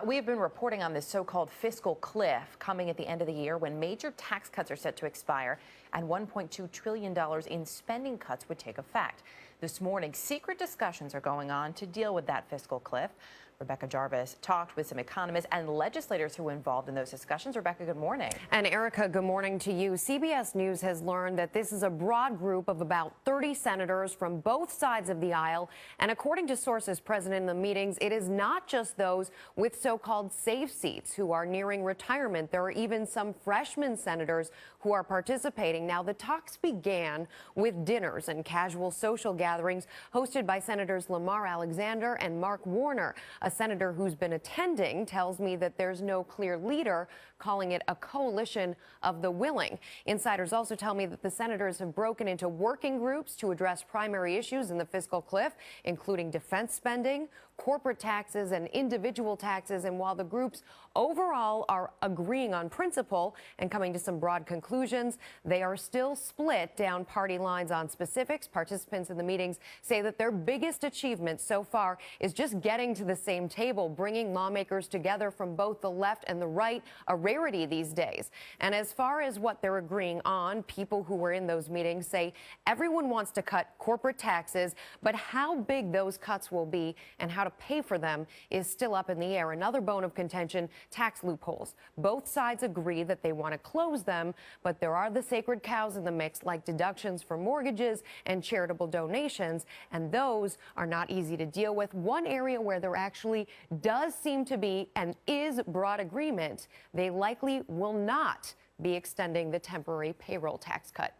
We have been reporting on this so-called fiscal cliff coming at the end of the year when major tax cuts are set to expire and $1.2 trillion in spending cuts would take effect. This morning, secret discussions are going on to deal with that fiscal cliff. Rebecca Jarvis talked with some economists and legislators who were involved in those discussions. Rebecca, good morning. And Erica, good morning to you. CBS News has learned that this is a broad group of about 30 senators from both sides of the aisle. And according to sources present in the meetings, it is not just those with so-called safe seats who are nearing retirement. There are even some freshman senators who are participating. Now, the talks began with dinners and casual social gatherings hosted by Senators Lamar Alexander and Mark Warner. A senator who's been attending tells me that there's no clear leader, calling it a coalition of the willing. Insiders also tell me that the senators have broken into working groups to address primary issues in the fiscal cliff, including defense spending, corporate taxes, and individual taxes. And while the groups overall are agreeing on principle and coming to some broad conclusions, they are still split down party lines on specifics. Participants in the meetings say that their biggest achievement so far is just getting to the same table, bringing lawmakers together from both the left and the right, a rarity these days. And as far as what they're agreeing on, people who were in those meetings say everyone wants to cut corporate taxes, but how big those cuts will be and how to pay for them is still up in the air. Another bone of contention, tax loopholes. Both sides agree that they want to close them, but there are the sacred cows in the mix, like deductions for mortgages and charitable donations, and those are not easy to deal with. One area where there actually does seem to be and is broad agreement, they likely will not be extending the temporary payroll tax cut.